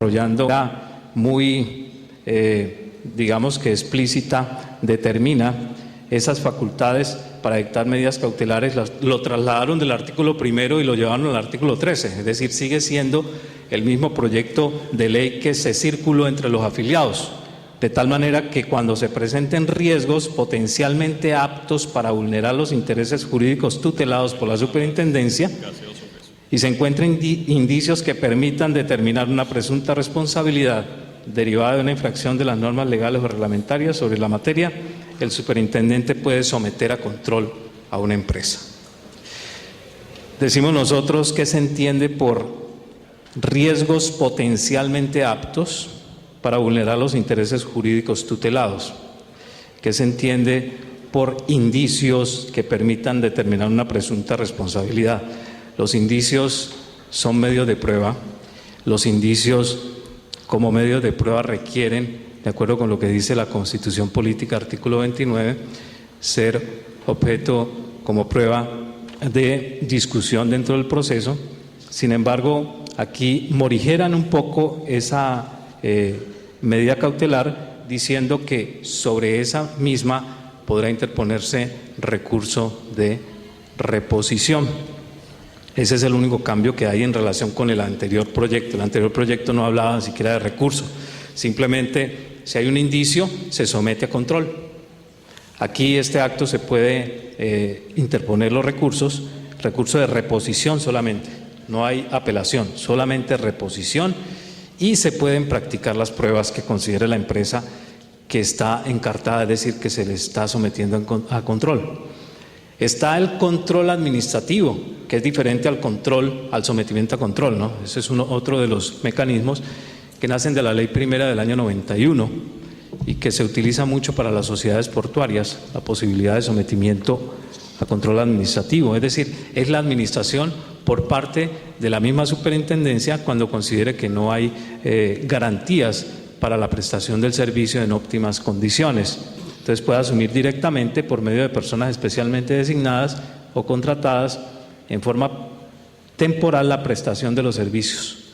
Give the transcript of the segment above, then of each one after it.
desarrollando muy, digamos que explícita, determina esas facultades para dictar medidas cautelares, lo trasladaron del artículo 1 y lo llevaron al artículo 13, es decir, sigue siendo el mismo proyecto de ley que se circuló entre los afiliados, de tal manera que cuando se presenten riesgos potencialmente aptos para vulnerar los intereses jurídicos tutelados por la superintendencia y se encuentren indicios que permitan determinar una presunta responsabilidad derivada de una infracción de las normas legales o reglamentarias sobre la materia, el superintendente puede someter a control a una empresa. Decimos nosotros que se entiende por riesgos potencialmente aptos para vulnerar los intereses jurídicos tutelados, que se entiende por indicios que permitan determinar una presunta responsabilidad. Los indicios son medios de prueba, los indicios como medios de prueba requieren, de acuerdo con lo que dice la Constitución Política, artículo 29, ser objeto como prueba de discusión dentro del proceso. Sin embargo, aquí morigeran un poco esa medida cautelar diciendo que sobre esa misma podrá interponerse recurso de reposición. Ese es el único cambio que hay en relación con el anterior proyecto. El anterior proyecto no hablaba ni siquiera de recurso, simplemente si hay un indicio se somete a control. Aquí este acto se puede interponer los recursos, recurso de reposición solamente, no hay apelación, solamente reposición, y se pueden practicar las pruebas que considere la empresa que está encartada, es decir, que se le está sometiendo a control. Está el control administrativo, que es diferente al control, al sometimiento a control, ¿no? Ese es otro de los mecanismos que nacen de la Ley Primera del año 91 y que se utiliza mucho para las sociedades portuarias, la posibilidad de sometimiento a control administrativo, es decir, es la administración por parte de la misma superintendencia cuando considere que no hay garantías para la prestación del servicio en óptimas condiciones. Entonces puede asumir directamente por medio de personas especialmente designadas o contratadas en forma temporal la prestación de los servicios,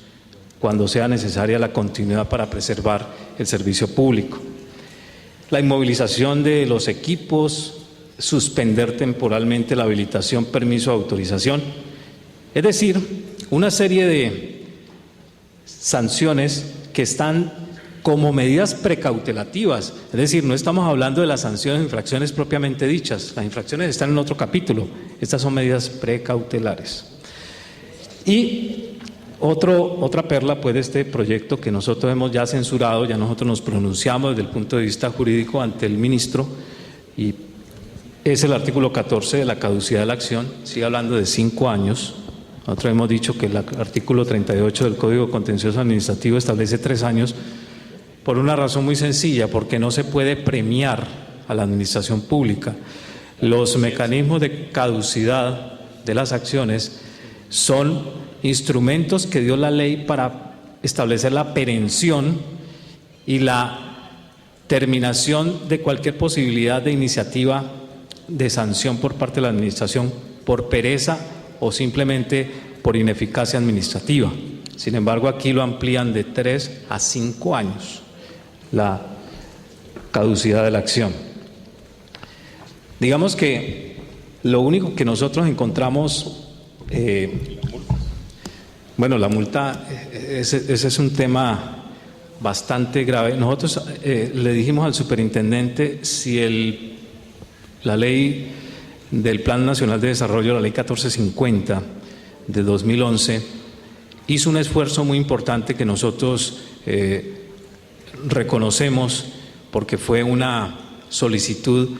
cuando sea necesaria la continuidad para preservar el servicio público. La inmovilización de los equipos, suspender temporalmente la habilitación, permiso o autorización, es decir, una serie de sanciones que están como medidas precautelativas, es decir, no estamos hablando de las sanciones e infracciones propiamente dichas, las infracciones están en otro capítulo, estas son medidas precautelares. Y otra perla pues de este proyecto que nosotros hemos ya censurado, ya nosotros nos pronunciamos desde el punto de vista jurídico ante el ministro, y es el artículo 14 de la caducidad de la acción, sigue hablando de 5 años, nosotros hemos dicho que el artículo 38 del Código Contencioso Administrativo establece 3 años, por una razón muy sencilla, porque no se puede premiar a la administración pública. Los mecanismos de caducidad de las acciones son instrumentos que dio la ley para establecer la perención y la terminación de cualquier posibilidad de iniciativa de sanción por parte de la administración por pereza o simplemente por ineficacia administrativa. Sin embargo, aquí lo amplían de 3 a 5 años. La caducidad de la acción. Digamos que lo único que nosotros encontramos, bueno, la multa, ese es un tema bastante grave. Nosotros le dijimos al superintendente si la ley del Plan Nacional de Desarrollo, la ley 1450 de 2011, hizo un esfuerzo muy importante que nosotros reconocemos porque fue una solicitud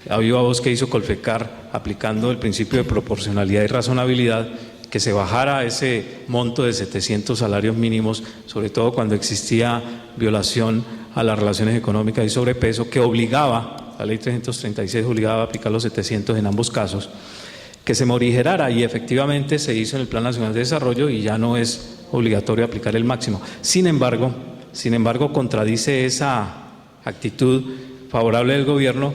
a viva voz que hizo Colfecar aplicando el principio de proporcionalidad y razonabilidad, que se bajara ese monto de 700 salarios mínimos, sobre todo cuando existía violación a las relaciones económicas y sobrepeso, que obligaba, la ley 336 obligaba a aplicar los 700 en ambos casos, que se morigerara, y efectivamente se hizo en el Plan Nacional de Desarrollo y ya no es obligatorio aplicar el máximo. Sin embargo, contradice esa actitud favorable del gobierno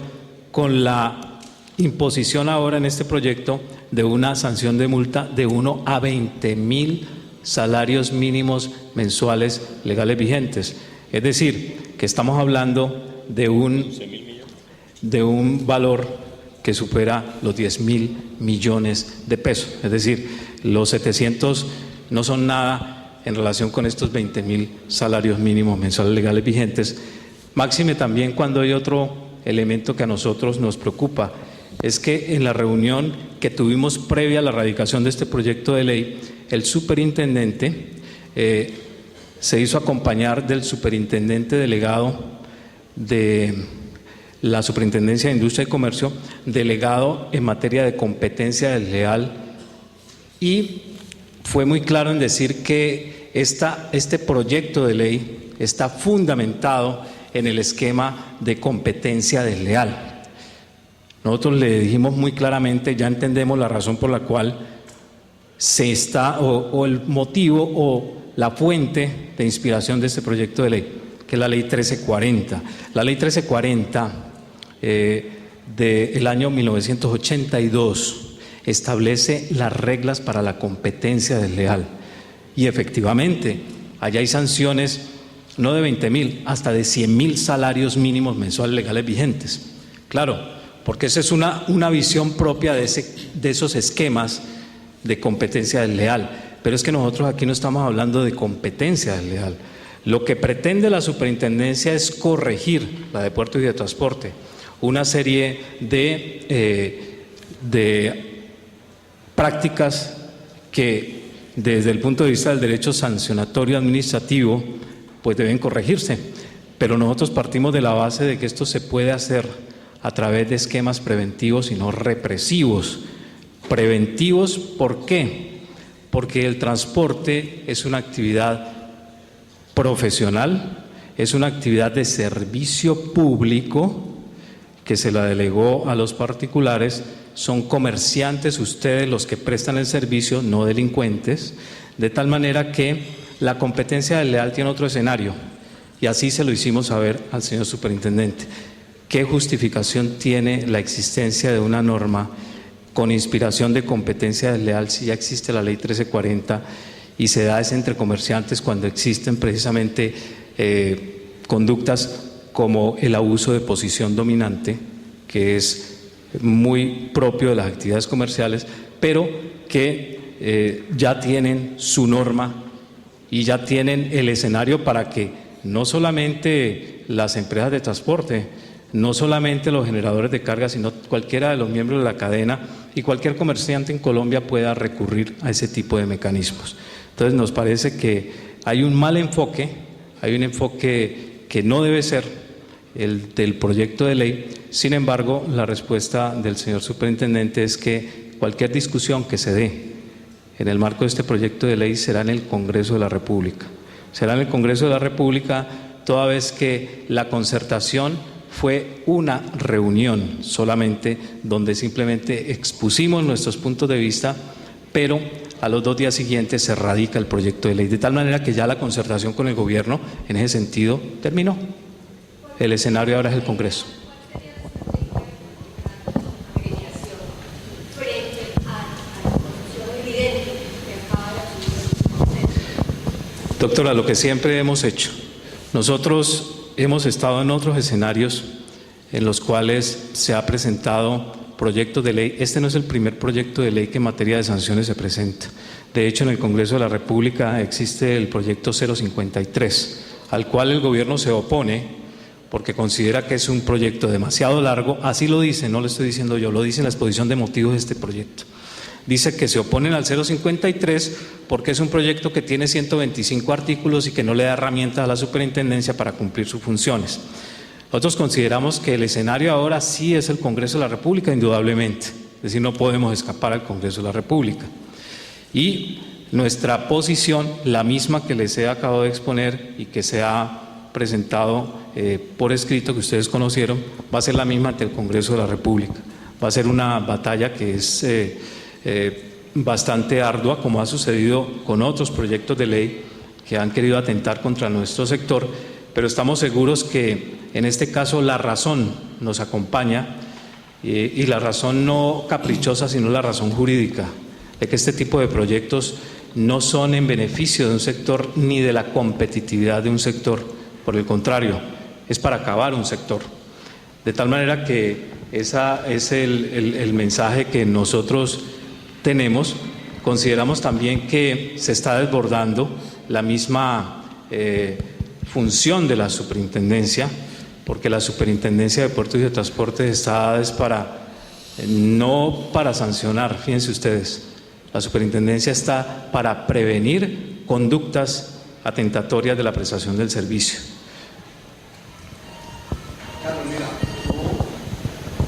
con la imposición ahora en este proyecto de una sanción de multa de 1 a 20.000 salarios mínimos mensuales legales vigentes. Es decir, que estamos hablando de un valor que supera los 10.000 millones de pesos. Es decir, los 700 no son nada en relación con estos 20.000 salarios mínimos mensuales legales vigentes. Máxime también cuando hay otro elemento que a nosotros nos preocupa, es que en la reunión que tuvimos previa a la radicación de este proyecto de ley, el superintendente se hizo acompañar del superintendente delegado de la Superintendencia de Industria y Comercio, delegado en materia de competencia desleal, y fue muy claro en decir que este proyecto de ley está fundamentado en el esquema de competencia desleal. Nosotros le dijimos muy claramente, ya entendemos la razón por la cual se está, o el motivo o la fuente de inspiración de este proyecto de ley, que es la Ley 1340. La Ley 1340 del año 1982 establece las reglas para la competencia desleal. Y efectivamente, allá hay sanciones no de 20.000, hasta de 100.000 salarios mínimos mensuales legales vigentes. Claro, porque esa es una visión propia de esos esquemas de competencia desleal. Pero es que nosotros aquí no estamos hablando de competencia desleal. Lo que pretende la superintendencia es corregir, la de Puertos y de Transporte, una serie de prácticas que desde el punto de vista del derecho sancionatorio administrativo pues deben corregirse. Pero nosotros partimos de la base de que esto se puede hacer a través de esquemas preventivos y no represivos. Preventivos, ¿por qué? Porque el transporte es una actividad profesional, es una actividad de servicio público que se la delegó a los particulares, son comerciantes ustedes los que prestan el servicio, no delincuentes, de tal manera que la competencia desleal tiene otro escenario, y así se lo hicimos saber al señor superintendente. ¿Qué justificación tiene la existencia de una norma con inspiración de competencia desleal si ya existe la Ley 1340 y se da es entre comerciantes cuando existen precisamente conductas como el abuso de posición dominante, que es muy propio de las actividades comerciales, pero que ya tienen su norma y ya tienen el escenario para que no solamente las empresas de transporte, no solamente los generadores de carga, sino cualquiera de los miembros de la cadena y cualquier comerciante en Colombia pueda recurrir a ese tipo de mecanismos. Entonces nos parece que hay un mal enfoque, hay un enfoque que no debe ser el del proyecto de ley. Sin embargo, la respuesta del señor superintendente es que cualquier discusión que se dé en el marco de este proyecto de ley será en el Congreso de la República. Será en el Congreso de la República, toda vez que la concertación fue una reunión solamente donde simplemente expusimos nuestros puntos de vista, pero a los 2 días siguientes se radica el proyecto de ley, de tal manera que ya la concertación con el gobierno en ese sentido terminó. El escenario ahora es el Congreso. Doctora, lo que siempre hemos hecho, nosotros hemos estado en otros escenarios en los cuales se ha presentado proyectos de ley. Este no es el primer proyecto de ley que en materia de sanciones se presenta. De hecho, en el Congreso de la República existe el proyecto 053, al cual el gobierno se opone porque considera que es un proyecto demasiado largo. Así lo dice, no lo estoy diciendo yo, lo dice en la exposición de motivos de este proyecto. Dice que se oponen al 053 porque es un proyecto que tiene 125 artículos y que no le da herramientas a la superintendencia para cumplir sus funciones. Nosotros consideramos que el escenario ahora sí es el Congreso de la República, indudablemente. Es decir, no podemos escapar al Congreso de la República. Y nuestra posición, la misma que les he acabado de exponer y que se ha presentado por escrito, que ustedes conocieron, va a ser la misma ante el Congreso de la República. Va a ser una batalla que es bastante ardua, como ha sucedido con otros proyectos de ley que han querido atentar contra nuestro sector, pero estamos seguros que en este caso la razón nos acompaña, y la razón no caprichosa, sino la razón jurídica, de que este tipo de proyectos no son en beneficio de un sector ni de la competitividad de un sector. Por el contrario, es para acabar un sector. De tal manera que ese es el mensaje que nosotros tenemos. Consideramos también que se está desbordando la misma función de la superintendencia, porque la superintendencia de puertos y de transportes está dada no para sancionar, fíjense ustedes, la superintendencia está para prevenir conductas atentatorias de la prestación del servicio. Carlos, mira,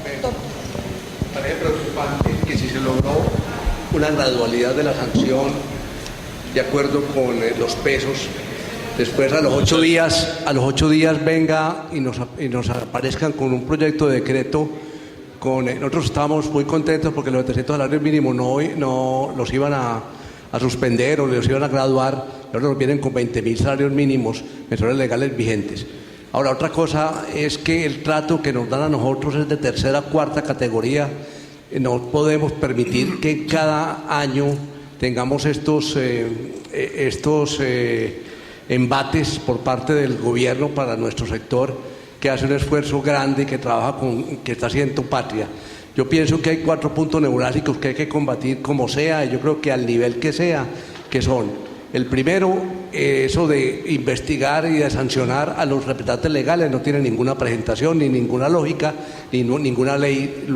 me parece preocupante que si se logró una gradualidad de la sanción de acuerdo con los pesos, después a los 8 días venga y nos aparezcan con un proyecto de decreto. Nosotros estábamos muy contentos porque los 700 salarios mínimos no los iban a suspender o los iban a graduar, y ahora nos vienen con 20.000 salarios mínimos mensuales legales vigentes. Ahora, otra cosa es que el trato que nos dan a nosotros es de tercera, cuarta categoría. No podemos permitir que cada año tengamos estos embates por parte del gobierno para nuestro sector, que hace un esfuerzo grande y que trabaja que está haciendo patria. Yo pienso que hay 4 puntos neurálgicos que hay que combatir como sea, y yo creo que al nivel que sea, que son: el primero, eso de investigar y de sancionar a los representantes legales, no tiene ninguna presentación, ni ninguna lógica, ni ninguna ley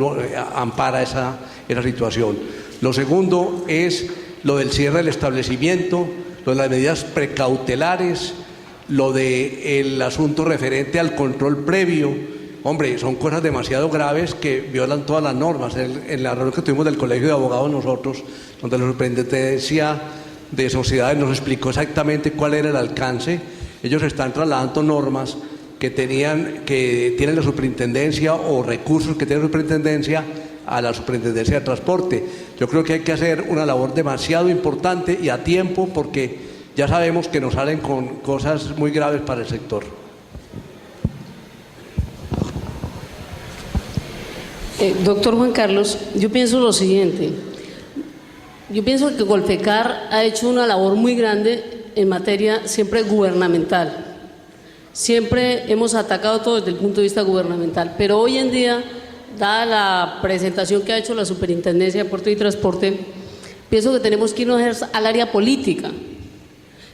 ampara esa situación. Lo segundo es lo del cierre del establecimiento, lo de las medidas precautelares, lo del asunto referente al control previo. Hombre, son cosas demasiado graves que violan todas las normas. En la reunión que tuvimos del Colegio de Abogados nosotros, donde la Superintendencia de Sociedades nos explicó exactamente cuál era el alcance, ellos están trasladando normas que tienen la superintendencia o recursos que tiene la superintendencia a la superintendencia de transporte. Yo creo que hay que hacer una labor demasiado importante y a tiempo, porque ya sabemos que nos salen con cosas muy graves para el sector. Doctor Juan Carlos, yo pienso lo siguiente. Yo pienso que Colfecar ha hecho una labor muy grande en materia siempre gubernamental. Siempre hemos atacado todo desde el punto de vista gubernamental, pero hoy en día, dada la presentación que ha hecho la Superintendencia de Puertos y Transporte, pienso que tenemos que irnos al área política.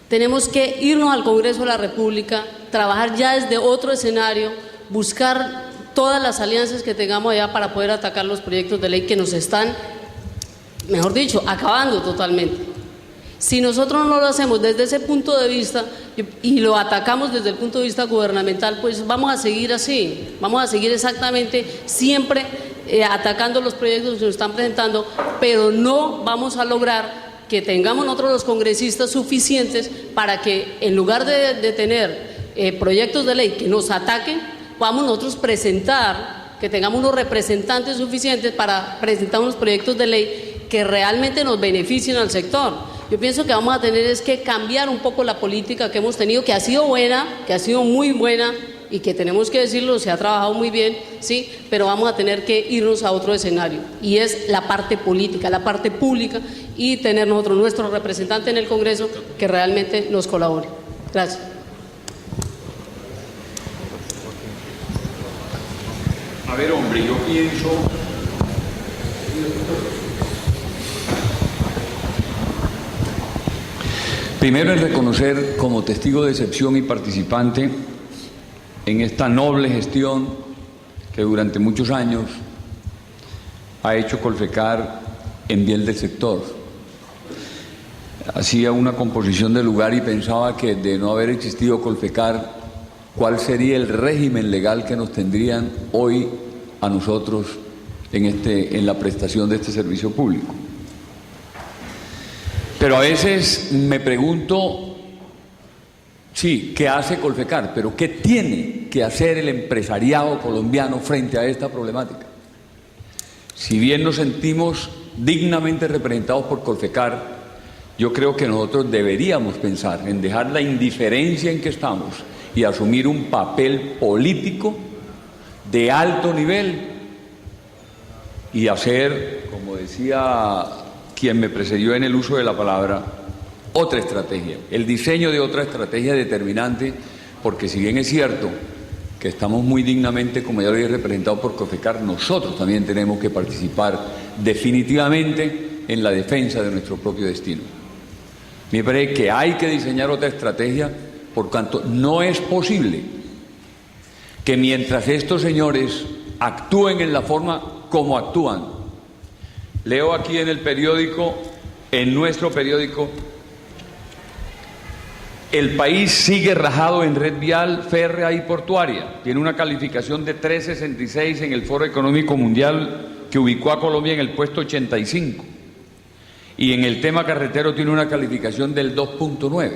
Tenemos que irnos al Congreso de la República, trabajar ya desde otro escenario, buscar todas las alianzas que tengamos allá para poder atacar los proyectos de ley que nos están, mejor dicho, acabando totalmente. Si nosotros no lo hacemos desde ese punto de vista y lo atacamos desde el punto de vista gubernamental, pues vamos a seguir así, vamos a seguir exactamente siempre atacando los proyectos que nos están presentando, pero no vamos a lograr que tengamos nosotros los congresistas suficientes para que, en lugar de tener proyectos de ley que nos ataquen, podamos nosotros presentar, que tengamos unos representantes suficientes para presentar unos proyectos de ley que realmente nos beneficien al sector. Yo pienso que vamos a tener es que cambiar un poco la política que hemos tenido, que ha sido buena, que ha sido muy buena, y que tenemos que decirlo, se ha trabajado muy bien, sí, pero vamos a tener que irnos a otro escenario, y es la parte política, la parte pública, y tener nosotros nuestro representante en el Congreso que realmente nos colabore. Gracias. A ver, hombre, yo pienso... Primero es reconocer como testigo de excepción y participante en esta noble gestión que durante muchos años ha hecho Colfecar en bien del sector. Hacía una composición del lugar y pensaba que de no haber existido Colfecar, ¿cuál sería el régimen legal que nos tendrían hoy a nosotros en la prestación de este servicio público? Pero a veces me pregunto, sí, ¿qué hace Colfecar? Pero ¿qué tiene que hacer el empresariado colombiano frente a esta problemática? Si bien nos sentimos dignamente representados por Colfecar, yo creo que nosotros deberíamos pensar en dejar la indiferencia en que estamos y asumir un papel político de alto nivel y hacer, como decía quien me precedió en el uso de la palabra, otra estrategia. El diseño de otra estrategia determinante, porque si bien es cierto que estamos muy dignamente, como ya lo he representado por COFECAR, nosotros también tenemos que participar definitivamente en la defensa de nuestro propio destino. Me parece que hay que diseñar otra estrategia, por cuanto no es posible que mientras estos señores actúen en la forma como actúan. Leo aquí en el periódico, en nuestro periódico, el país sigue rajado en red vial, férrea y portuaria. Tiene una calificación de 3.66 en el Foro Económico Mundial, que ubicó a Colombia en el puesto 85. Y en el tema carretero tiene una calificación del 2.9.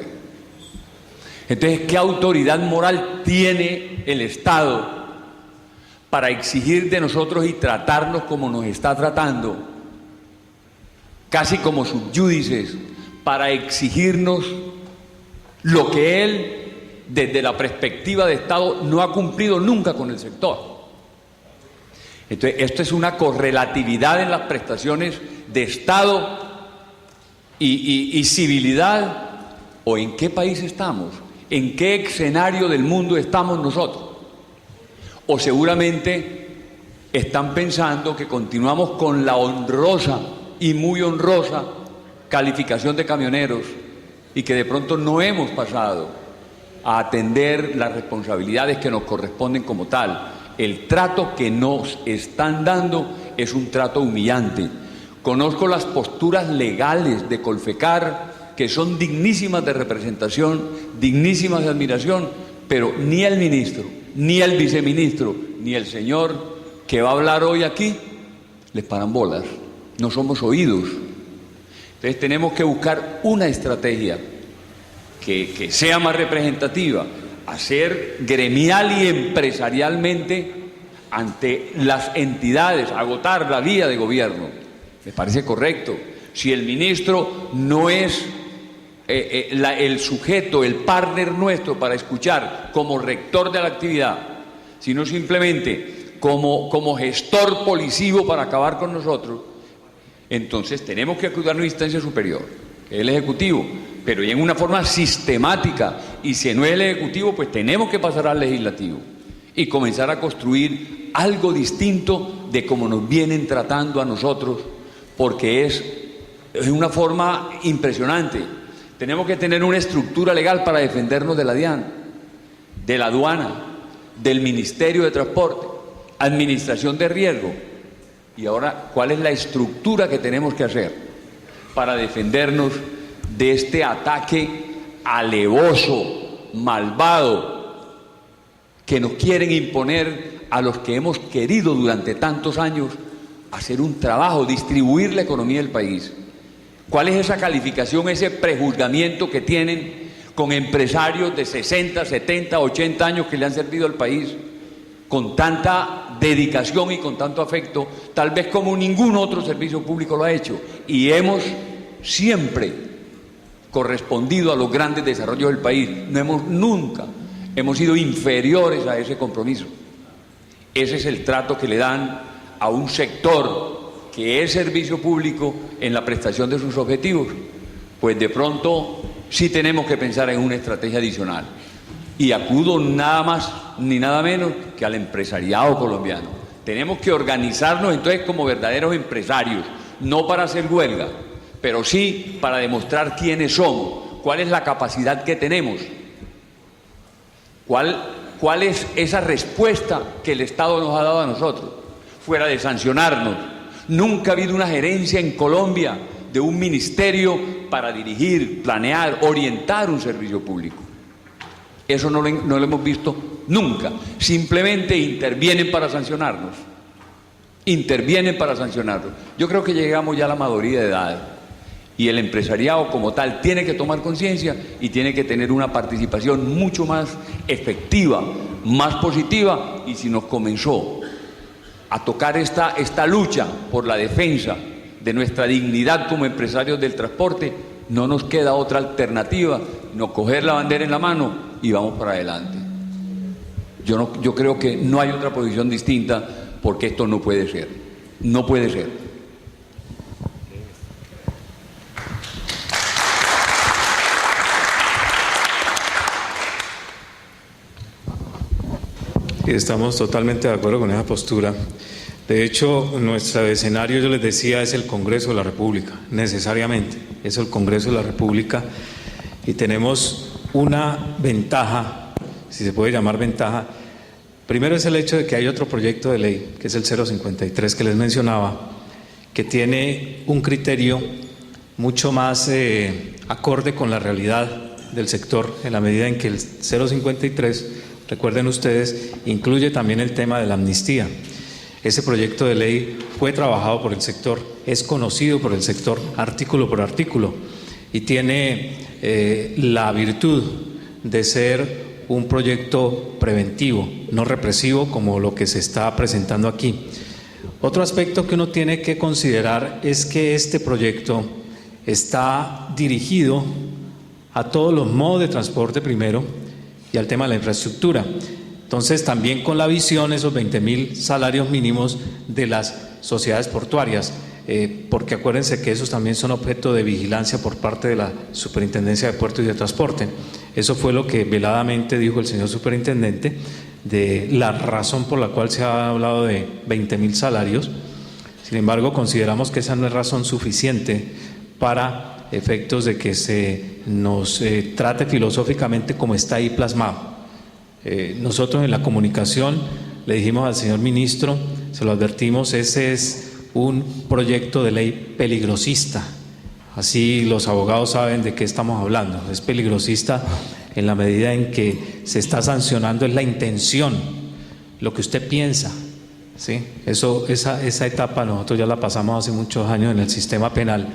Entonces, ¿qué autoridad moral tiene el Estado para exigir de nosotros y tratarnos como nos está tratando, casi como subyúdices, para exigirnos lo que él, desde la perspectiva de Estado, no ha cumplido nunca con el sector? Entonces, esto es una correlatividad en las prestaciones de Estado y civilidad. ¿O en qué país estamos? ¿En qué escenario del mundo estamos nosotros? O seguramente están pensando que continuamos con la honrosa y muy honrosa calificación de camioneros y que de pronto no hemos pasado a atender las responsabilidades que nos corresponden como tal. El trato que nos están dando es un trato humillante. Conozco las posturas legales de Colfecar, que son dignísimas de representación, dignísimas de admiración, pero ni el ministro, ni el viceministro, ni el señor que va a hablar hoy aquí, les paran bolas. No somos oídos. Entonces tenemos que buscar una estrategia que sea más representativa, hacer gremial y empresarialmente ante las entidades, agotar la vía de gobierno. Me parece correcto. Si el ministro no es el sujeto, el partner nuestro para escuchar como rector de la actividad, sino simplemente como gestor policivo para acabar con nosotros, entonces tenemos que acudir a una instancia superior, que es el Ejecutivo, pero ya en una forma sistemática, y si no es el Ejecutivo, pues tenemos que pasar al Legislativo y comenzar a construir algo distinto de cómo nos vienen tratando a nosotros, porque es una forma impresionante. Tenemos que tener una estructura legal para defendernos de la DIAN, de la aduana, del Ministerio de Transporte, Administración de Riesgo. Y ahora, ¿cuál es la estructura que tenemos que hacer para defendernos de este ataque alevoso, malvado, que nos quieren imponer a los que hemos querido durante tantos años hacer un trabajo, distribuir la economía del país? ¿Cuál es esa calificación, ese prejuzgamiento que tienen con empresarios de 60, 70, 80 años que le han servido al país con tanta dedicación y con tanto afecto, tal vez como ningún otro servicio público lo ha hecho? Y hemos siempre correspondido a los grandes desarrollos del país. Nunca hemos sido inferiores a ese compromiso. Ese es el trato que le dan a un sector que es servicio público en la prestación de sus objetivos. Pues de pronto sí tenemos que pensar en una estrategia adicional. Y acudo nada más ni nada menos que al empresariado colombiano. Tenemos que organizarnos entonces como verdaderos empresarios, no para hacer huelga, pero sí para demostrar quiénes somos, cuál es la capacidad que tenemos, cuál es esa respuesta que el Estado nos ha dado a nosotros, fuera de sancionarnos. Nunca ha habido una gerencia en Colombia de un ministerio para dirigir, planear, orientar un servicio público. Eso no lo hemos visto nunca. Simplemente intervienen para sancionarnos. Intervienen para sancionarnos. Yo creo que llegamos ya a la mayoría de edad y el empresariado como tal tiene que tomar conciencia y tiene que tener una participación mucho más efectiva, más positiva. Y si nos comenzó a tocar esta lucha por la defensa de nuestra dignidad como empresarios del transporte, no nos queda otra alternativa, no coger la bandera en la mano y vamos para adelante. Yo creo que no hay otra posición distinta, porque esto no puede ser. No puede ser. Y estamos totalmente de acuerdo con esa postura. De hecho, nuestro escenario, yo les decía, es el Congreso de la República, necesariamente, es el Congreso de la República, y tenemos una ventaja, si se puede llamar ventaja. Primero es el hecho de que hay otro proyecto de ley, que es el 053 que les mencionaba, que tiene un criterio mucho más acorde con la realidad del sector, en la medida en que el 053, recuerden ustedes, incluye también el tema de la amnistía. Ese proyecto de ley fue trabajado por el sector, es conocido por el sector artículo por artículo y tiene la virtud de ser un proyecto preventivo, no represivo como lo que se está presentando aquí. Otro aspecto que uno tiene que considerar es que este proyecto está dirigido a todos los modos de transporte primero y al tema de la infraestructura. Entonces, también con la visión, esos 20.000 salarios mínimos de las sociedades portuarias, porque acuérdense que esos también son objeto de vigilancia por parte de la Superintendencia de Puertos y de Transporte. Eso fue lo que veladamente dijo el señor superintendente, de la razón por la cual se ha hablado de 20.000 salarios. Sin embargo, consideramos que esa no es razón suficiente para efectos de que se nos trate filosóficamente como está ahí plasmado. Nosotros en la comunicación le dijimos al señor ministro, se lo advertimos, ese es un proyecto de ley peligrosista. Así los abogados saben de qué estamos hablando. Es peligrosista en la medida en que se está sancionando es la intención, lo que usted piensa, ¿sí? Esa etapa nosotros ya la pasamos hace muchos años en el sistema penal,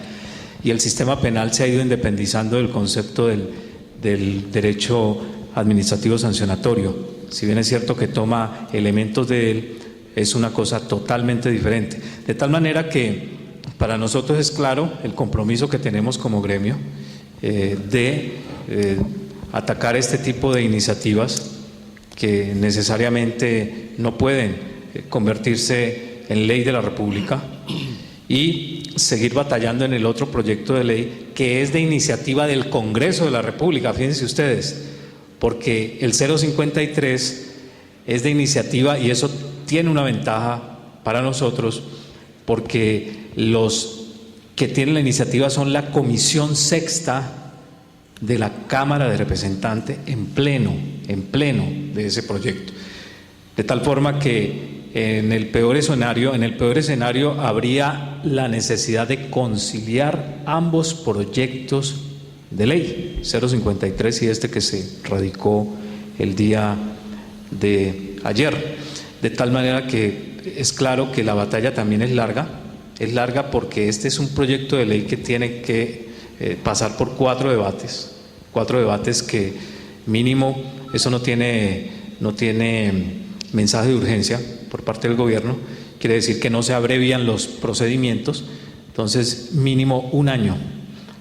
y el sistema penal se ha ido independizando del concepto del derecho administrativo sancionatorio. Si bien es cierto que toma elementos de él, es una cosa totalmente diferente. De tal manera que para nosotros es claro el compromiso que tenemos como gremio de atacar este tipo de iniciativas que necesariamente no pueden convertirse en ley de la República, y seguir batallando en el otro proyecto de ley que es de iniciativa del Congreso de la República. Fíjense ustedes, porque el 053 es de iniciativa y eso tiene una ventaja para nosotros, porque los que tienen la iniciativa son la Comisión Sexta de la Cámara de Representantes en pleno de ese proyecto. De tal forma que en el peor escenario habría la necesidad de conciliar ambos proyectos de ley, 053 y este que se radicó el día de ayer. De tal manera que es claro que la batalla también es larga porque este es un proyecto de ley que tiene que pasar por cuatro debates que mínimo, eso no tiene mensaje de urgencia por parte del gobierno, quiere decir que no se abrevian los procedimientos, entonces mínimo un año.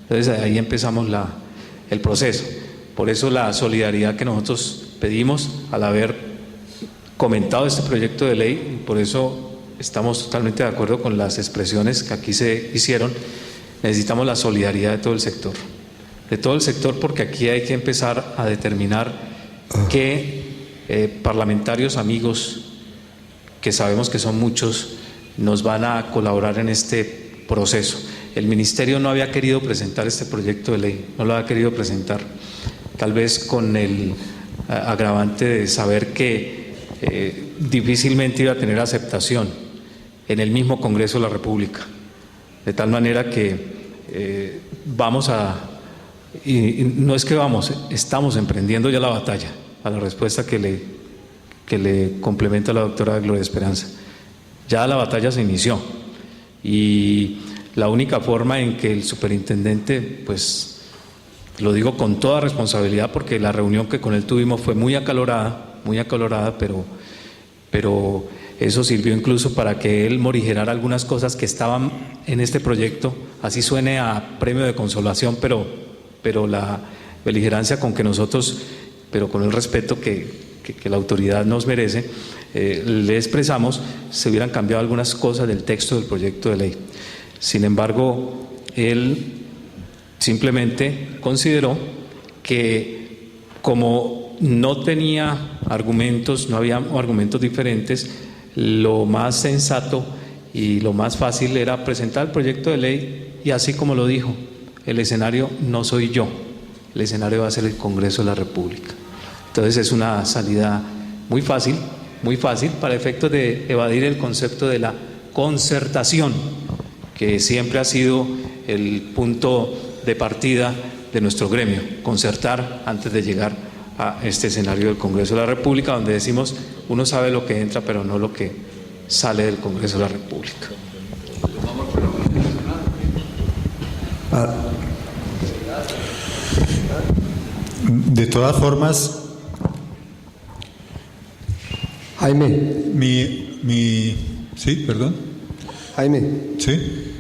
Entonces ahí empezamos el proceso. Por eso la solidaridad que nosotros pedimos al haber comentado este proyecto de ley, y por eso estamos totalmente de acuerdo con las expresiones que aquí se hicieron. Necesitamos la solidaridad de todo el sector, porque aquí hay que empezar a determinar qué parlamentarios amigos, que sabemos que son muchos, nos van a colaborar en este proceso. El ministerio no había querido presentar este proyecto de ley, no lo había querido presentar, tal vez con el agravante de saber que difícilmente iba a tener aceptación en el mismo Congreso de la República, de tal manera que estamos emprendiendo ya la batalla, a la respuesta que le complementa la doctora Gloria Esperanza. Ya la batalla se inició y la única forma en que el superintendente, pues lo digo con toda responsabilidad porque la reunión que con él tuvimos fue muy acalorada, pero eso sirvió incluso para que él morigerara algunas cosas que estaban en este proyecto, así suene a premio de consolación, pero la beligerancia con que nosotros, pero con el respeto que la autoridad nos merece, le expresamos, se hubieran cambiado algunas cosas del texto del proyecto de ley. Sin embargo, él simplemente consideró que como no tenía argumentos, no había argumentos diferentes, lo más sensato y lo más fácil era presentar el proyecto de ley y así como lo dijo, el escenario no soy yo, el escenario va a ser el Congreso de la República. Entonces es una salida muy fácil para efectos de evadir el concepto de la concertación, que siempre ha sido el punto de partida de nuestro gremio, concertar antes de llegar a este escenario del Congreso de la República, donde decimos, uno sabe lo que entra, pero no lo que sale del Congreso de la República. De todas formas, Jaime. Sí, perdón. Jaime. Sí.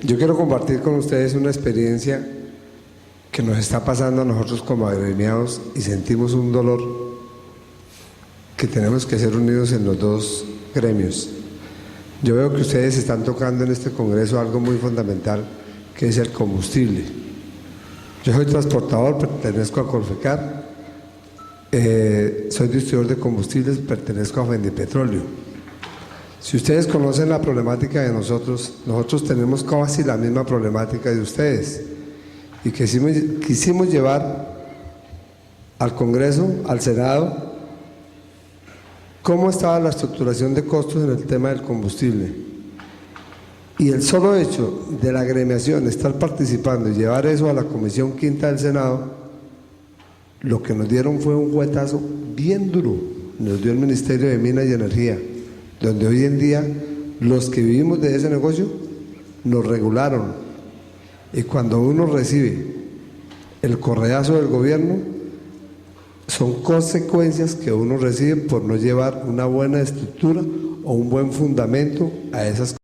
Yo quiero compartir con ustedes una experiencia que nos está pasando a nosotros como agremiados y sentimos un dolor que tenemos que ser unidos en los dos gremios. Yo veo que ustedes están tocando en este Congreso algo muy fundamental, que es el combustible. Yo soy transportador, pertenezco a Colfecar, soy distribuidor de combustibles, pertenezco a Fendipetróleo. Si ustedes conocen la problemática de nosotros tenemos casi la misma problemática de ustedes y quisimos llevar al Congreso, al Senado, cómo estaba la estructuración de costos en el tema del combustible. Y el solo hecho de la agremiación estar participando y llevar eso a la Comisión Quinta del Senado, lo que nos dieron fue un juetazo bien duro, nos dio el Ministerio de Minas y Energía, donde hoy en día los que vivimos de ese negocio nos regularon. Y cuando uno recibe el correazo del gobierno, son consecuencias que uno recibe por no llevar una buena estructura o un buen fundamento a esas cosas.